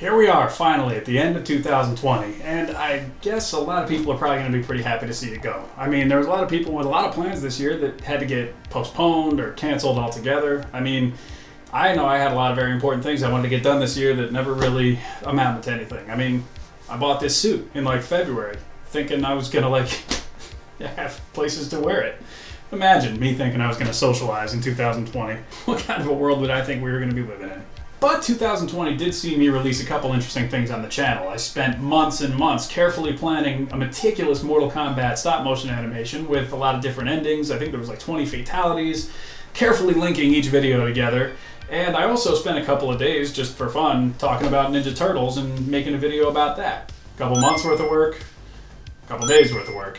Here we are, finally, at the end of 2020, and I guess a lot of people are probably going to be pretty happy to see it go. I mean, there was a lot of people with a lot of plans this year that had to get postponed or canceled altogether. I mean, I know I had a lot of very important things I wanted to get done this year that never really amounted to anything. I mean, I bought this suit in like February, thinking I was going to have places to wear it. Imagine me thinking I was going to socialize in 2020. What kind of a world would I think we were going to be living in? But 2020 did see me release a couple interesting things on the channel. I spent months and months carefully planning a meticulous Mortal Kombat stop motion animation with a lot of different endings. I think there was like 20 fatalities, carefully linking each video together. And I also spent a couple of days just for fun talking about Ninja Turtles and making a video about that. A couple months worth of work, a couple days worth of work.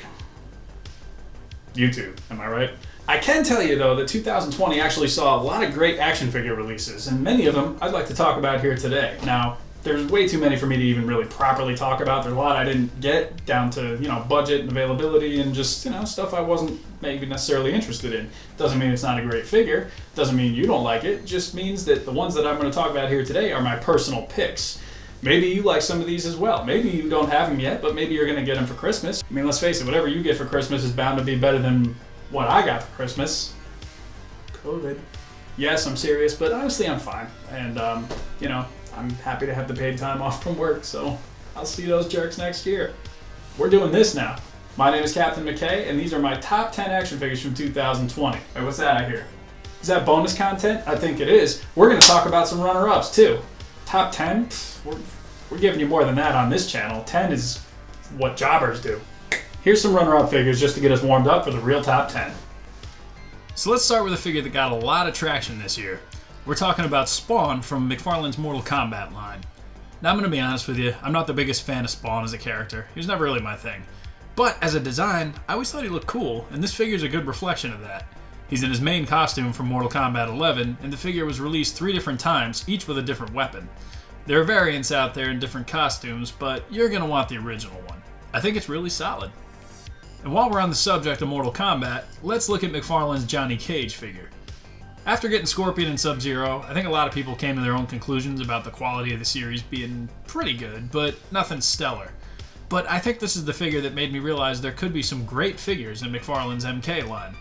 YouTube, am I right? I can tell you though that 2020 actually saw a lot of great action figure releases, and many of them I'd like to talk about here today. Now, there's way too many for me to even really properly talk about. There's a lot I didn't get down to, budget and availability and just, stuff I wasn't maybe necessarily interested in. Doesn't mean it's not a great figure. Doesn't mean you don't like it. Just means that the ones that I'm going to talk about here today are my personal picks. Maybe you like some of these as well. Maybe you don't have them yet, but maybe you're going to get them for Christmas. I mean, let's face it, whatever you get for Christmas is bound to be better than what I got for Christmas. COVID. Yes, I'm serious, but honestly, I'm fine. And, I'm happy to have the paid time off from work, so I'll see those jerks next year. We're doing this now. My name is Captain McKay, and these are my top 10 action figures from 2020. Wait, what's that I hear? Is that bonus content? I think it is. We're going to talk about some runner-ups, too. Top 10? We're giving you more than that on this channel. 10 is what jobbers do. Here's some runner-up figures just to get us warmed up for the real top 10. So let's start with a figure that got a lot of traction this year. We're talking about Spawn from McFarlane's Mortal Kombat line. Now I'm going to be honest with you, I'm not the biggest fan of Spawn as a character. He was never really my thing. But as a design, I always thought he looked cool, and this figure's a good reflection of that. He's in his main costume from Mortal Kombat 11, and the figure was released 3 different times, each with a different weapon. There are variants out there in different costumes, but you're going to want the original one. I think it's really solid. And while we're on the subject of Mortal Kombat, let's look at McFarlane's Johnny Cage figure. After getting Scorpion and Sub-Zero, I think a lot of people came to their own conclusions about the quality of the series being pretty good, but nothing stellar. But I think this is the figure that made me realize there could be some great figures in McFarlane's MK line.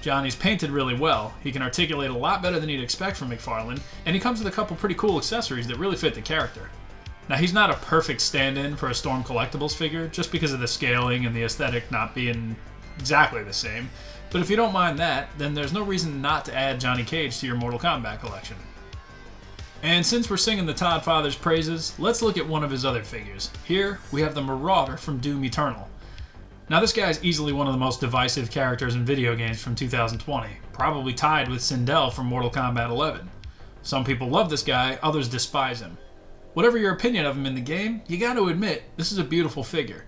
Johnny's painted really well, he can articulate a lot better than you'd expect from McFarlane, and he comes with a couple pretty cool accessories that really fit the character. Now, he's not a perfect stand-in for a Storm Collectibles figure, just because of the scaling and the aesthetic not being exactly the same, but if you don't mind that, then there's no reason not to add Johnny Cage to your Mortal Kombat collection. And since we're singing the Todd Father's praises, let's look at one of his other figures. Here, we have the Marauder from Doom Eternal. Now, this guy is easily one of the most divisive characters in video games from 2020, probably tied with Sindel from Mortal Kombat 11. Some people love this guy, others despise him. Whatever your opinion of him in the game, you gotta admit, this is a beautiful figure.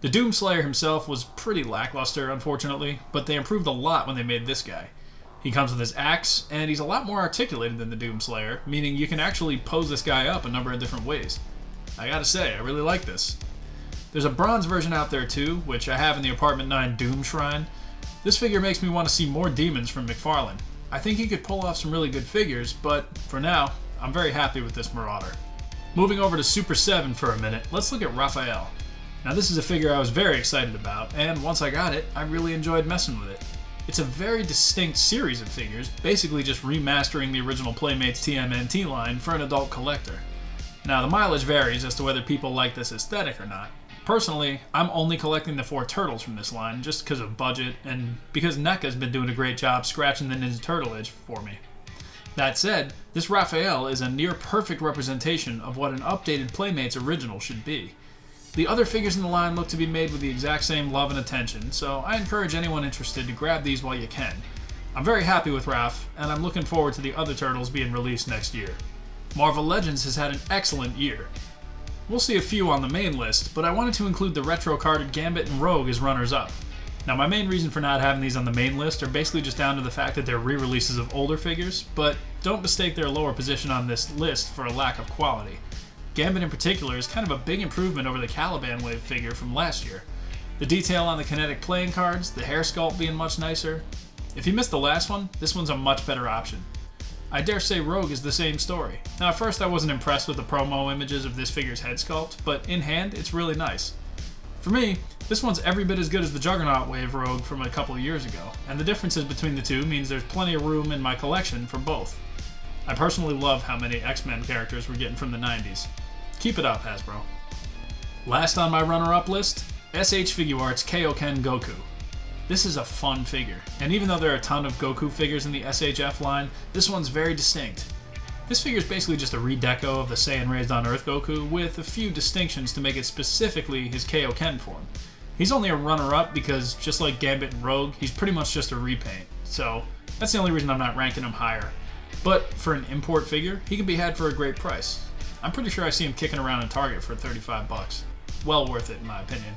The Doomslayer himself was pretty lackluster, unfortunately, but they improved a lot when they made this guy. He comes with his axe, and he's a lot more articulated than the Doomslayer, meaning you can actually pose this guy up a number of different ways. I gotta say, I really like this. There's a bronze version out there too, which I have in the Apartment 9 Doom Shrine. This figure makes me want to see more demons from McFarlane. I think he could pull off some really good figures, but for now, I'm very happy with this Marauder. Moving over to Super 7 for a minute, let's look at Raphael. Now, this is a figure I was very excited about, and once I got it, I really enjoyed messing with it. It's a very distinct series of figures, basically just remastering the original Playmates TMNT line for an adult collector. Now, the mileage varies as to whether people like this aesthetic or not. Personally, I'm only collecting the 4 turtles from this line just because of budget and because NECA's been doing a great job scratching the Ninja Turtle itch for me. That said, this Raphael is a near perfect representation of what an updated Playmates original should be. The other figures in the line look to be made with the exact same love and attention, so I encourage anyone interested to grab these while you can. I'm very happy with Raph, and I'm looking forward to the other turtles being released next year. Marvel Legends has had an excellent year. We'll see a few on the main list, but I wanted to include the retro-carded Gambit and Rogue as runners-up. Now, my main reason for not having these on the main list are basically just down to the fact that they're re-releases of older figures, but don't mistake their lower position on this list for a lack of quality. Gambit in particular is kind of a big improvement over the Caliban Wave figure from last year. The detail on the kinetic playing cards, the hair sculpt being much nicer. If you missed the last one, this one's a much better option. I dare say Rogue is the same story. Now at first I wasn't impressed with the promo images of this figure's head sculpt, but in hand it's really nice. For me, this one's every bit as good as the Juggernaut Wave Rogue from a couple of years ago, and the differences between the two means there's plenty of room in my collection for both. I personally love how many X-Men characters we're getting from the 90s. Keep it up, Hasbro. Last on my runner-up list, SH Figuarts Kaioken Goku. This is a fun figure, and even though there are a ton of Goku figures in the SHF line, this one's very distinct. This figure is basically just a redeco of the Saiyan Raised on Earth Goku with a few distinctions to make it specifically his Kaioken form. He's only a runner-up because, just like Gambit and Rogue, he's pretty much just a repaint, so that's the only reason I'm not ranking him higher. But for an import figure, he can be had for a great price. I'm pretty sure I see him kicking around in Target for 35 bucks. Well worth it in my opinion.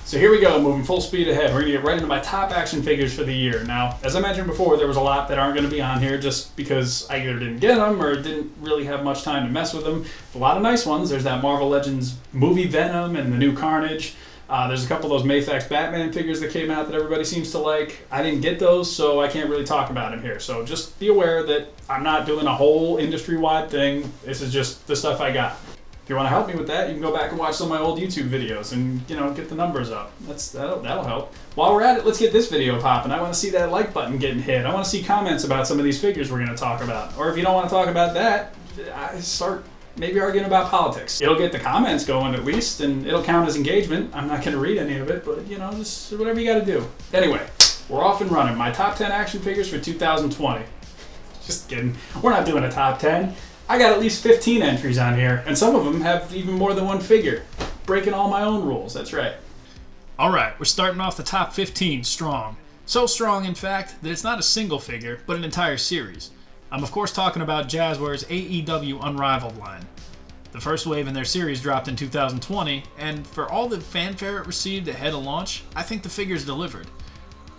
So here we go, moving full speed ahead. We're going to get right into my top action figures for the year. Now, as I mentioned before, there was a lot that aren't going to be on here just because I either didn't get them or didn't really have much time to mess with them. A lot of nice ones. There's that Marvel Legends movie Venom and the new Carnage. There's a couple of those Mafex Batman figures that came out that everybody seems to like. I didn't get those, so I can't really talk about them here. So just be aware that I'm not doing a whole industry-wide thing. This is just the stuff I got. If you want to help me with that, you can go back and watch some of my old YouTube videos and, get the numbers up. That'll help. While we're at it, let's get this video popping. I want to see that like button getting hit. I want to see comments about some of these figures we're going to talk about. Or if you don't want to talk about that, start maybe arguing about politics. It'll get the comments going at least, and it'll count as engagement. I'm not going to read any of it, but, just whatever you got to do. Anyway, we're off and running. My top 10 action figures for 2020. Just kidding. We're not doing a top 10. I got at least 15 entries on here, and some of them have even more than one figure. Breaking all my own rules, that's right. Alright, we're starting off the top 15 strong. So strong, in fact, that it's not a single figure, but an entire series. I'm of course talking about Jazzware's AEW Unrivaled line. The first wave in their series dropped in 2020, and for all the fanfare it received ahead of launch, I think the figure's delivered.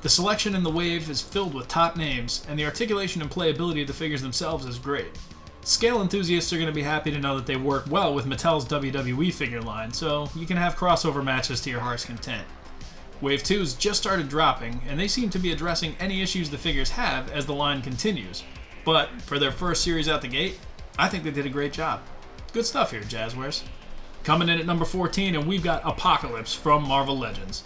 The selection in the wave is filled with top names, and the articulation and playability of the figures themselves is great. Scale enthusiasts are going to be happy to know that they work well with Mattel's WWE figure line, so you can have crossover matches to your heart's content. Wave 2's just started dropping, and they seem to be addressing any issues the figures have as the line continues. But for their first series out the gate, I think they did a great job. Good stuff here, Jazzwares. Coming in at number 14, and we've got Apocalypse from Marvel Legends.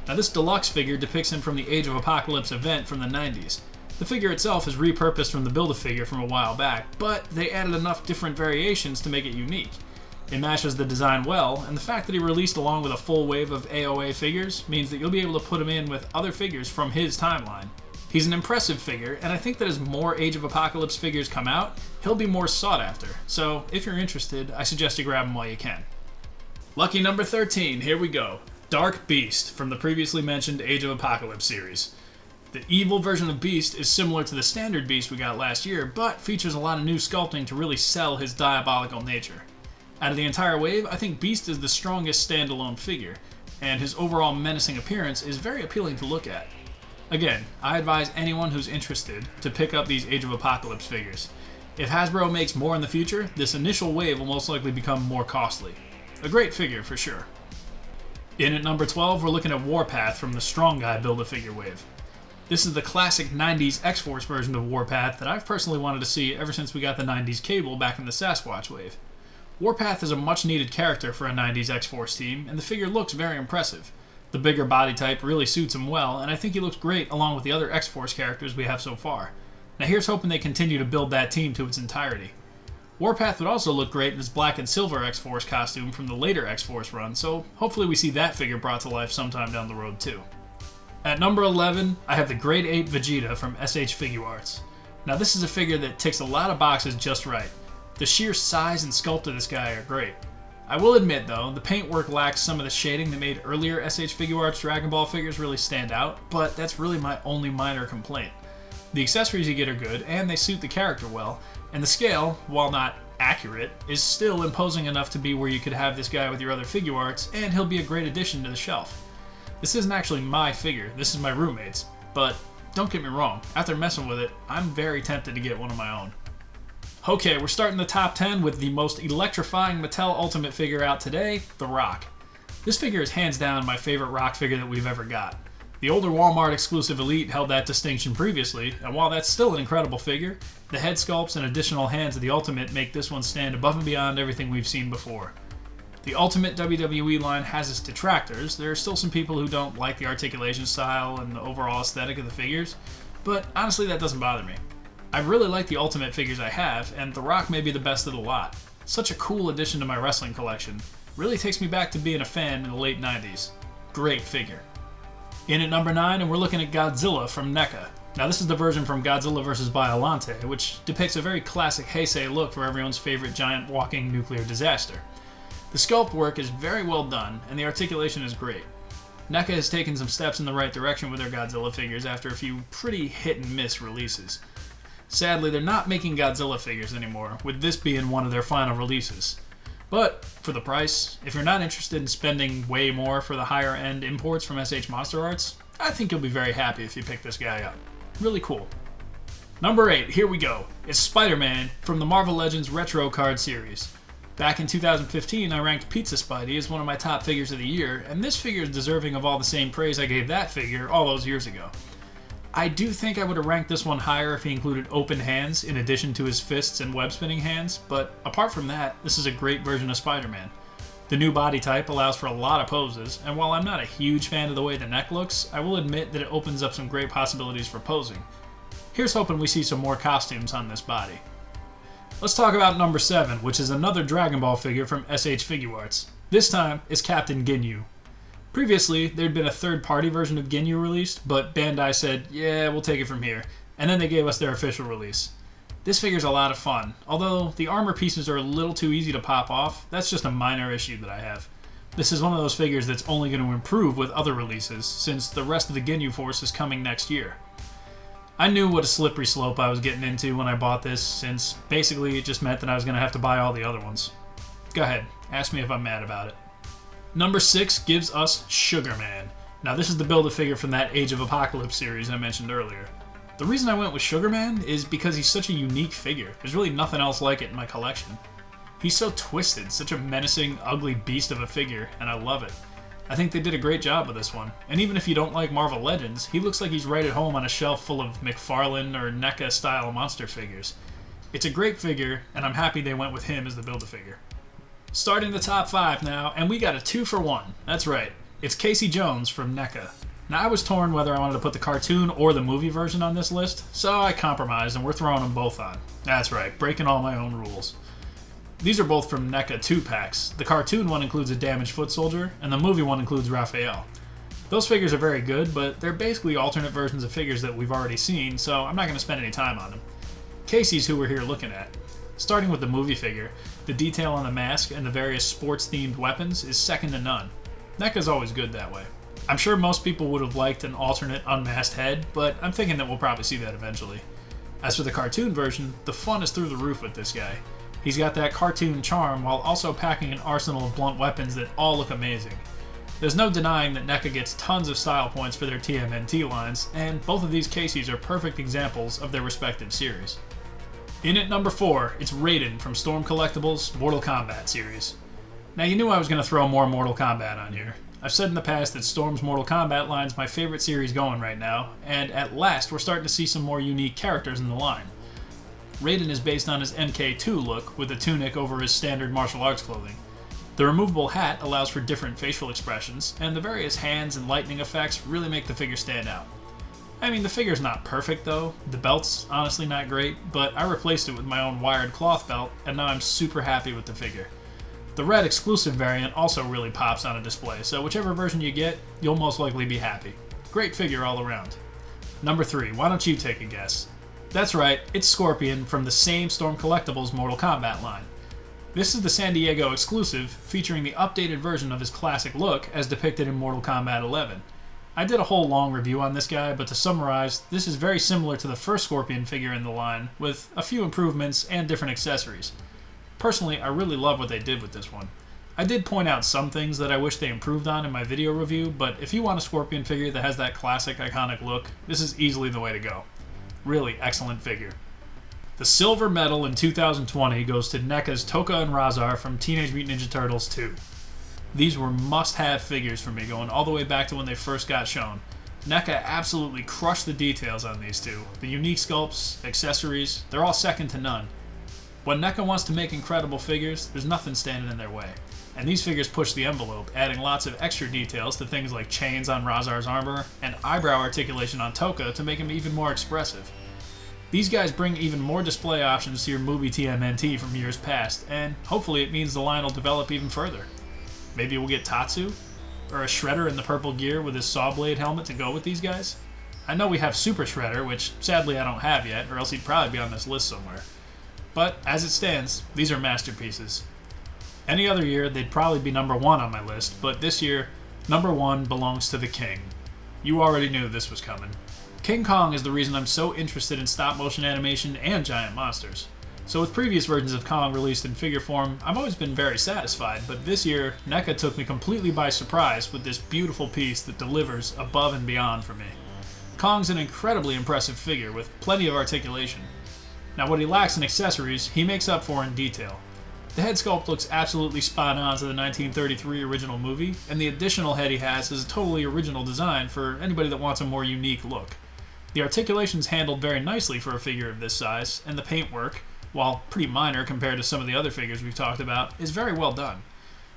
Now this deluxe figure depicts him from the Age of Apocalypse event from the 90s. The figure itself is repurposed from the Build-A-Figure from a while back, but they added enough different variations to make it unique. It matches the design well, and the fact that he released along with a full wave of AOA figures means that you'll be able to put him in with other figures from his timeline. He's an impressive figure, and I think that as more Age of Apocalypse figures come out, he'll be more sought after, so if you're interested, I suggest you grab him while you can. Lucky number 13, here we go. Dark Beast from the previously mentioned Age of Apocalypse series. The evil version of Beast is similar to the standard Beast we got last year, but features a lot of new sculpting to really sell his diabolical nature. Out of the entire wave, I think Beast is the strongest standalone figure, and his overall menacing appearance is very appealing to look at. Again, I advise anyone who's interested to pick up these Age of Apocalypse figures. If Hasbro makes more in the future, this initial wave will most likely become more costly. A great figure for sure. In at number 12, we're looking at Warpath from the Strong Guy Build-A-Figure wave. This is the classic 90s X-Force version of Warpath that I've personally wanted to see ever since we got the 90s Cable back in the Sasquatch wave. Warpath is a much-needed character for a 90s X-Force team, and the figure looks very impressive. The bigger body type really suits him well, and I think he looks great along with the other X-Force characters we have so far. Now here's hoping they continue to build that team to its entirety. Warpath would also look great in his black and silver X-Force costume from the later X-Force run, so hopefully we see that figure brought to life sometime down the road too. At number 11, I have the Grade 8 Vegeta from SH Figuarts. Now this is a figure that ticks a lot of boxes just right. The sheer size and sculpt of this guy are great. I will admit though, the paintwork lacks some of the shading that made earlier SH Figuarts Dragon Ball figures really stand out, but that's really my only minor complaint. The accessories you get are good, and they suit the character well, and the scale, while not accurate, is still imposing enough to be where you could have this guy with your other Figuarts, and he'll be a great addition to the shelf. This isn't actually my figure, this is my roommate's, but don't get me wrong, after messing with it, I'm very tempted to get one of my own. Okay, we're starting the top 10 with the most electrifying Mattel Ultimate figure out today, The Rock. This figure is hands down my favorite Rock figure that we've ever got. The older Walmart exclusive Elite held that distinction previously, and while that's still an incredible figure, the head sculpts and additional hands of the Ultimate make this one stand above and beyond everything we've seen before. The Ultimate WWE line has its detractors. There are still some people who don't like the articulation style and the overall aesthetic of the figures, but honestly that doesn't bother me. I really like the Ultimate figures I have, and The Rock may be the best of the lot. Such a cool addition to my wrestling collection. Really takes me back to being a fan in the late 90s. Great figure. In at number 9, and we're looking at Godzilla from NECA. Now this is the version from Godzilla vs. Biollante, which depicts a very classic Heisei look for everyone's favorite giant walking nuclear disaster. The sculpt work is very well done, and the articulation is great. NECA has taken some steps in the right direction with their Godzilla figures after a few pretty hit-and-miss releases. Sadly, they're not making Godzilla figures anymore, with this being one of their final releases. But, for the price, if you're not interested in spending way more for the higher-end imports from SH Monster Arts, I think you'll be very happy if you pick this guy up. Really cool. Number 8, here we go. It's Spider-Man from the Marvel Legends Retro Card Series. Back in 2015, I ranked Pizza Spidey as one of my top figures of the year, and this figure is deserving of all the same praise I gave that figure all those years ago. I do think I would have ranked this one higher if he included open hands in addition to his fists and web-spinning hands, but apart from that, this is a great version of Spider-Man. The new body type allows for a lot of poses, and while I'm not a huge fan of the way the neck looks, I will admit that it opens up some great possibilities for posing. Here's hoping we see some more costumes on this body. Let's talk about number 7, which is another Dragon Ball figure from SH Figuarts. This time, it's Captain Ginyu. Previously, there'd been a third-party version of Ginyu released, but Bandai said, yeah, we'll take it from here, and then they gave us their official release. This figure's a lot of fun, although the armor pieces are a little too easy to pop off. That's just a minor issue that I have. This is one of those figures that's only going to improve with other releases, since the rest of the Ginyu Force is coming next year. I knew what a slippery slope I was getting into when I bought this, since basically it just meant that I was going to have to buy all the other ones. Go ahead, ask me if I'm mad about it. Number 6 gives us Sugar Man. Now this is the Build-A-Figure from that Age of Apocalypse series I mentioned earlier. The reason I went with Sugar Man is because he's such a unique figure. There's really nothing else like it in my collection. He's so twisted, such a menacing, ugly beast of a figure, and I love it. I think they did a great job with this one, and even if you don't like Marvel Legends, he looks like he's right at home on a shelf full of McFarlane or NECA-style monster figures. It's a great figure, and I'm happy they went with him as the Build-A-Figure. Starting the top 5 now, and we got a 2 for 1. That's right, it's Casey Jones from NECA. Now I was torn whether I wanted to put the cartoon or the movie version on this list, so I compromised and we're throwing them both on. That's right, breaking all my own rules. These are both from NECA 2-packs. The cartoon one includes a damaged foot soldier, and the movie one includes Raphael. Those figures are very good, but they're basically alternate versions of figures that we've already seen, so I'm not going to spend any time on them. Casey's who we're here looking at. Starting with the movie figure, the detail on the mask and the various sports-themed weapons is second to none. NECA's always good that way. I'm sure most people would have liked an alternate unmasked head, but I'm thinking that we'll probably see that eventually. As for the cartoon version, the fun is through the roof with this guy. He's got that cartoon charm while also packing an arsenal of blunt weapons that all look amazing. There's no denying that NECA gets tons of style points for their TMNT lines, and both of these Caseys are perfect examples of their respective series. In at number 4, it's Raiden from Storm Collectibles' Mortal Kombat series. Now you knew I was going to throw more Mortal Kombat on here. I've said in the past that Storm's Mortal Kombat line's my favorite series going right now, and at last we're starting to see some more unique characters in the line. Raiden is based on his MK2 look with a tunic over his standard martial arts clothing. The removable hat allows for different facial expressions, and the various hands and lightning effects really make the figure stand out. I mean, the figure's not perfect though, the belt's honestly not great, but I replaced it with my own wired cloth belt, and now I'm super happy with the figure. The red exclusive variant also really pops on a display, so whichever version you get, you'll most likely be happy. Great figure all around. Number 3, why don't you take a guess? That's right, it's Scorpion from the same Storm Collectibles Mortal Kombat line. This is the San Diego exclusive, featuring the updated version of his classic look as depicted in Mortal Kombat 11. I did a whole long review on this guy, but to summarize, this is very similar to the first Scorpion figure in the line, with a few improvements and different accessories. Personally, I really love what they did with this one. I did point out some things that I wish they improved on in my video review, but if you want a Scorpion figure that has that classic iconic look, this is easily the way to go. Really excellent figure. The silver medal in 2020 goes to NECA's Toka and Razar from Teenage Mutant Ninja Turtles 2. These were must-have figures for me going all the way back to when they first got shown. NECA absolutely crushed the details on these two. The unique sculpts, accessories, they're all second to none. When NECA wants to make incredible figures, there's nothing standing in their way. And these figures push the envelope, adding lots of extra details to things like chains on Razar's armor and eyebrow articulation on Tokka to make him even more expressive. These guys bring even more display options to your movie TMNT from years past, and hopefully it means the line will develop even further. Maybe we'll get Tatsu, or a Shredder in the purple gear with his saw blade helmet to go with these guys. I know we have Super Shredder, which sadly I don't have yet, or else he'd probably be on this list somewhere. But as it stands, these are masterpieces. Any other year, they'd probably be number 1 on my list, but this year, number 1 belongs to the King. You already knew this was coming. King Kong is the reason I'm so interested in stop-motion animation and giant monsters. So with previous versions of Kong released in figure form, I've always been very satisfied, but this year, NECA took me completely by surprise with this beautiful piece that delivers above and beyond for me. Kong's an incredibly impressive figure with plenty of articulation. Now what he lacks in accessories, he makes up for in detail. The head sculpt looks absolutely spot on to the 1933 original movie, and the additional head he has is a totally original design for anybody that wants a more unique look. The articulation's handled very nicely for a figure of this size, and the paintwork, while pretty minor compared to some of the other figures we've talked about, is very well done.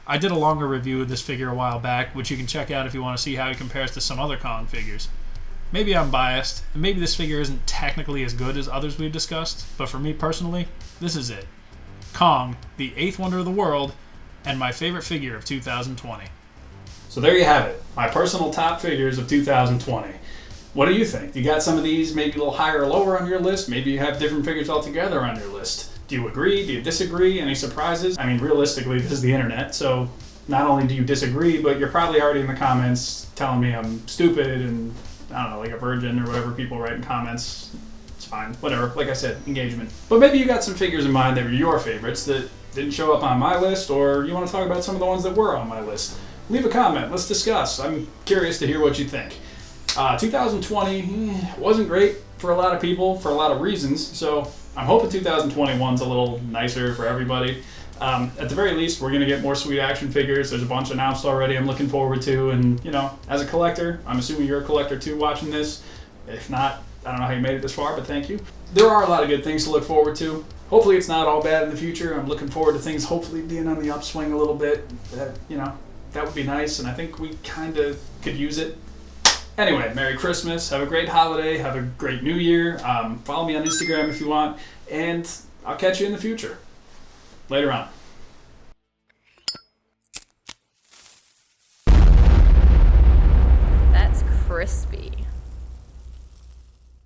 I did a longer review of this figure a while back, which you can check out if you want to see how he compares to some other Kong figures. Maybe I'm biased, and maybe this figure isn't technically as good as others we've discussed, but for me personally, this is it. Kong, the 8th wonder of the world, and my favorite figure of 2020. So there you have it, my personal top figures of 2020. What do you think? You got some of these maybe a little higher or lower on your list? Maybe you have different figures altogether on your list. Do you agree? Do you disagree? Any surprises? I mean, realistically, this is the internet, so not only do you disagree, but you're probably already in the comments telling me I'm stupid and, I don't know, like a virgin or whatever people write in comments. It's fine. Whatever. Like I said, engagement. But maybe you got some figures in mind that were your favorites that didn't show up on my list, or you want to talk about some of the ones that were on my list. Leave a comment. Let's discuss. I'm curious to hear what you think. 2020 wasn't great for a lot of people for a lot of reasons, so I'm hoping 2021's a little nicer for everybody. At the very least, we're going to get more sweet action figures. There's a bunch announced already I'm looking forward to, and, you know, as a collector, I'm assuming you're a collector too watching this. If not, I don't know how you made it this far, but thank you. There are a lot of good things to look forward to. Hopefully it's not all bad in the future. I'm looking forward to things hopefully being on the upswing a little bit. That would be nice, and I think we kind of could use it. Anyway, Merry Christmas, have a great holiday, have a great New Year. Follow me on Instagram if you want, and I'll catch you in the future. Later on. That's crispy.